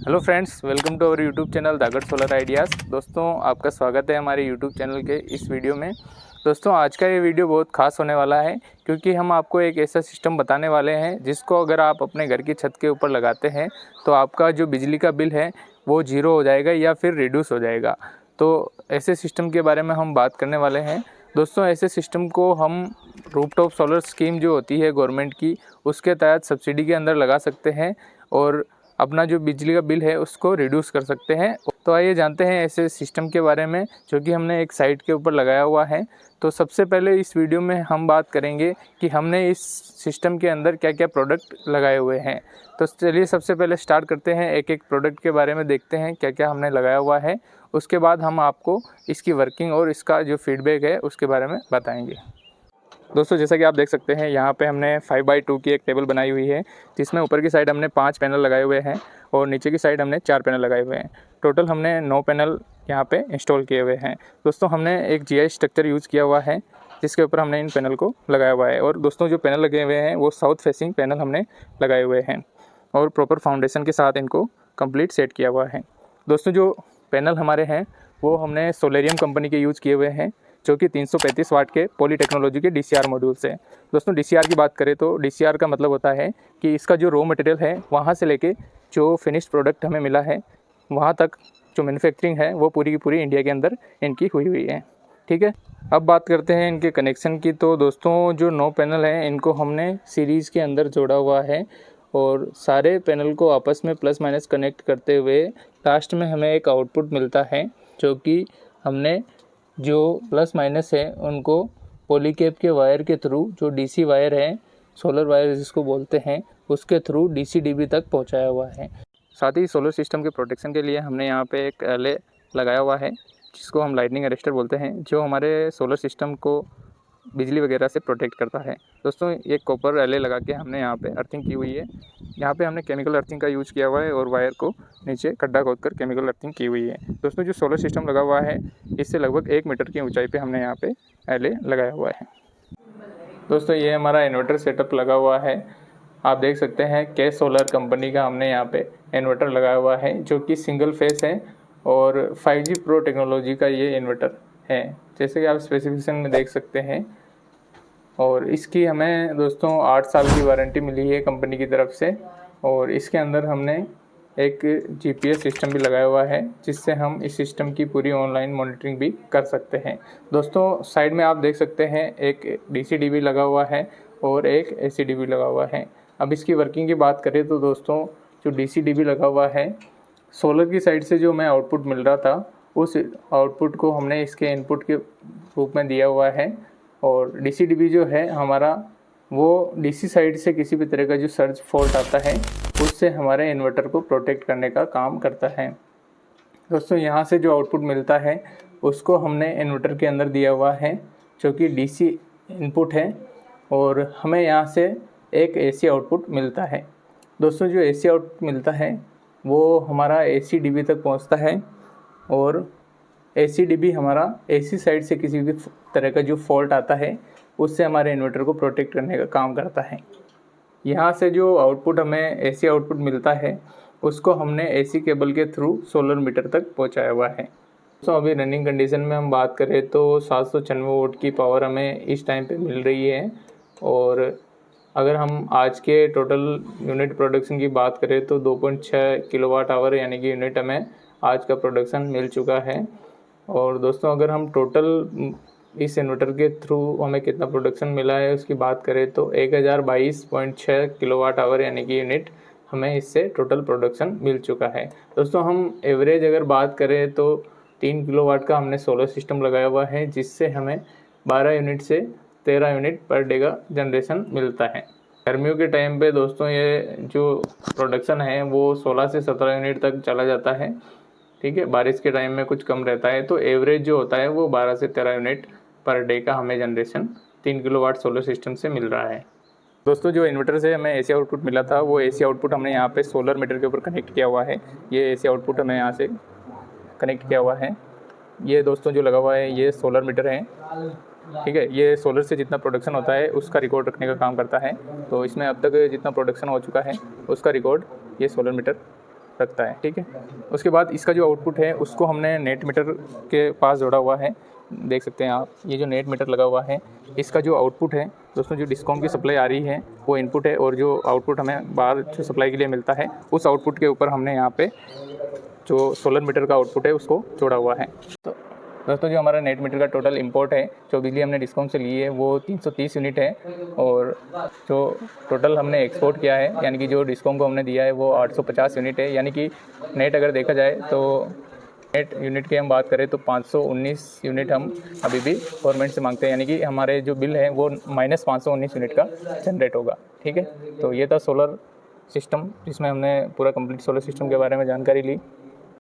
Hello friends, welcome to our YouTube channel Dagad solar ideas. दोस्तों, आपका स्वागत है हमारे यूट्यूब चैनल के इस वीडियो में। दोस्तों, आज का ये वीडियो बहुत खास होने वाला है क्योंकि हम आपको एक ऐसा सिस्टम बताने वाले हैं जिसको अगर आप अपने घर की छत के ऊपर लगाते हैं तो आपका जो बिजली का बिल है वो ज़ीरो हो जाएगा या फिर रिड्यूस हो जाएगा। तो ऐसे सिस्टम के बारे में हम बात करने वाले हैं। दोस्तों, ऐसे सिस्टम को हम रूफटॉप सोलर स्कीम जो होती है गवर्नमेंट की, उसके तहत सब्सिडी के अंदर लगा सकते हैं और अपना जो बिजली का बिल है उसको रिड्यूस कर सकते हैं। तो आइए जानते हैं ऐसे सिस्टम के बारे में जो कि हमने एक साइट के ऊपर लगाया हुआ है। तो सबसे पहले इस वीडियो में हम बात करेंगे कि हमने इस सिस्टम के अंदर क्या क्या प्रोडक्ट लगाए हुए हैं। तो चलिए सबसे पहले स्टार्ट करते हैं, एक एक प्रोडक्ट के बारे में देखते हैं क्या क्या हमने लगाया हुआ है। उसके बाद हम आपको इसकी वर्किंग और इसका जो फीडबैक है उसके बारे में बताएंगे। दोस्तों, जैसा कि आप देख सकते हैं यहाँ पे हमने 5x2 की एक टेबल बनाई हुई है जिसमें ऊपर की साइड हमने 5 पैनल लगाए हुए हैं और नीचे की साइड हमने 4 पैनल लगाए हुए हैं। टोटल हमने 9 पैनल यहाँ पे इंस्टॉल किए हुए हैं। दोस्तों, हमने एक GI स्ट्रक्चर यूज़ किया हुआ है जिसके ऊपर हमने इन पैनल को लगाया हुआ है। और दोस्तों, जो पैनल लगे हुए हैं वो साउथ फेसिंग पैनल हमने लगाए हुए हैं और प्रॉपर फाउंडेशन के साथ इनको कंप्लीट सेट किया हुआ है। दोस्तों, जो पैनल हमारे हैं वो हमने सोलेरियम कंपनी के यूज़ किए हुए हैं जो कि 335 वाट के पॉली टेक्नोलॉजी के DCR मॉड्यूल्स हैं। दोस्तों, DCR की बात करें तो DCR का मतलब होता है कि इसका जो रॉ मटेरियल है वहाँ से लेके जो फिनिश्ड प्रोडक्ट हमें मिला है वहाँ तक जो मैन्युफैक्चरिंग है वो पूरी की पूरी इंडिया के अंदर इनकी हुई है। ठीक है, अब बात करते हैं इनके कनेक्शन की। तो दोस्तों, जो 9 पैनल हैं इनको हमने सीरीज़ के अंदर जोड़ा हुआ है और सारे पैनल को आपस में प्लस माइनस कनेक्ट करते हुए लास्ट में हमें एक आउटपुट मिलता है जो कि हमने जो प्लस माइनस है उनको पॉलीकैब के वायर के थ्रू, जो DC वायर है, सोलर वायर जिसको बोलते हैं, उसके थ्रू DC DB तक पहुंचाया हुआ है। साथ ही सोलर सिस्टम के प्रोटेक्शन के लिए हमने यहाँ पे एक एले लगाया हुआ है जिसको हम लाइटनिंग अरेस्टर बोलते हैं, जो हमारे सोलर सिस्टम को बिजली वगैरह से प्रोटेक्ट करता है। दोस्तों, ये कॉपर एले लगा के हमने यहाँ पे अर्थिंग की हुई है। यहाँ पे हमने केमिकल अर्थिंग का यूज़ किया हुआ है और वायर को नीचे खड्डा खोद कर केमिकल अर्थिंग की हुई है। दोस्तों, जो सोलर सिस्टम लगा हुआ है इससे लगभग 1 मीटर की ऊंचाई पे हमने यहाँ पे एले लगाया हुआ है। दोस्तों, ये हमारा इन्वर्टर सेटअप लगा हुआ है। आप देख सकते हैं के सोलर कंपनी का हमने यहाँ पे इन्वर्टर लगाया हुआ है जो कि सिंगल फेस है और 5G प्रो टेक्नोलॉजी का ये इन्वर्टर है, जैसे कि आप स्पेसिफिकेशन में देख सकते हैं। और इसकी हमें दोस्तों 8 साल की वारंटी मिली है कंपनी की तरफ से और इसके अंदर हमने एक GPS सिस्टम भी लगाया हुआ है जिससे हम इस सिस्टम की पूरी ऑनलाइन मॉनिटरिंग भी कर सकते हैं। दोस्तों, साइड में आप देख सकते हैं एक DC DB लगा हुआ है और एक AC DB लगा हुआ है। अब इसकी वर्किंग की बात करें तो दोस्तों, जो DC DB लगा हुआ है, सोलर की साइड से जो हमें आउटपुट मिल रहा था उस आउटपुट को हमने इसके इनपुट के रूप में दिया हुआ है और DC DB जो है हमारा वो DC साइड से किसी भी तरह का जो सर्ज फॉल्ट आता है उससे हमारे इन्वर्टर को प्रोटेक्ट करने का काम करता है। दोस्तों, यहाँ से जो आउटपुट मिलता है उसको हमने इन्वर्टर के अंदर दिया हुआ है जो कि DC इनपुट है और हमें यहाँ से एक AC आउटपुट मिलता है। दोस्तों, जो AC आउटपुट मिलता है वो हमारा AC DB तक पहुँचता है और AC DB हमारा AC साइड से किसी भी तरह का जो फॉल्ट आता है उससे हमारे इन्वर्टर को प्रोटेक्ट करने का काम करता है। यहाँ से जो आउटपुट हमें AC आउटपुट मिलता है उसको हमने AC केबल के थ्रू सोलर मीटर तक पहुँचाया हुआ है। तो अभी रनिंग कंडीशन में हम बात करें तो 796 वोल्ट की पावर हमें इस टाइम पे मिल रही है और अगर हम आज के टोटल यूनिट प्रोडक्शन की बात करें तो 2.6 किलोवाट आवर यानी कि यूनिट हमें आज का प्रोडक्शन मिल चुका है। और दोस्तों, अगर हम टोटल इस इन्वर्टर के थ्रू हमें कितना प्रोडक्शन मिला है उसकी बात करें तो 1022.6 किलोवाट आवर यानी कि यूनिट हमें इससे टोटल प्रोडक्शन मिल चुका है। दोस्तों, हम एवरेज अगर बात करें तो 3 किलोवाट का हमने सोलर सिस्टम लगाया हुआ है जिससे हमें 12 यूनिट से 13 यूनिट पर डे का जनरेशन मिलता है। गर्मियों के टाइम पे दोस्तों ये जो प्रोडक्शन है वो 16 से 17 यूनिट तक चला जाता है। ठीक है, बारिश के टाइम में कुछ कम रहता है, तो एवरेज जो होता है वो 12 से 13 यूनिट पर डे का हमें जनरेशन 3 किलोवाट सोलर सिस्टम से मिल रहा है। दोस्तों, जो इन्वर्टर से हमें AC आउटपुट मिला था वो AC आउटपुट हमने यहाँ पे सोलर मीटर के ऊपर कनेक्ट किया हुआ है। ये AC आउटपुट हमें यहाँ से कनेक्ट किया हुआ है। ये दोस्तों जो लगा हुआ है ये सोलर मीटर है। ठीक है, ये सोलर से जितना प्रोडक्शन होता है उसका रिकॉर्ड रखने का काम करता है। तो इसमें अब तक जितना प्रोडक्शन हो चुका है उसका रिकॉर्ड ये सोलर मीटर रखता है। ठीक है, उसके बाद इसका जो आउटपुट है उसको हमने नेट मीटर के पास जोड़ा हुआ है। देख सकते हैं आप, ये जो नेट मीटर लगा हुआ है इसका जो आउटपुट है दोस्तों, जो डिस्कॉम की सप्लाई आ रही है वो इनपुट है, और जो आउटपुट हमें बाहर जो सप्लाई के लिए मिलता है उस आउटपुट के ऊपर हमने यहाँ पे जो सोलर मीटर का आउटपुट है उसको जोड़ा हुआ है। तो दोस्तों जो हमारा नेट मीटर का टोटल इंपोर्ट है, जो बिजली हमने डिस्कॉम से ली है वो 330 यूनिट है, और जो टोटल हमने एक्सपोर्ट किया है यानी कि जो डिस्कॉम को हमने दिया है वो 850 यूनिट है। यानी कि नेट अगर देखा जाए तो नेट यूनिट की हम बात करें तो 519 यूनिट हम अभी भी गवर्नमेंट से मांगते हैं, यानी कि हमारे जो बिल है वो -519 यूनिट का जनरेट होगा। ठीक है, तो ये था सोलर सिस्टम जिसमें हमने पूरा कंप्लीट सोलर सिस्टम के बारे में जानकारी ली।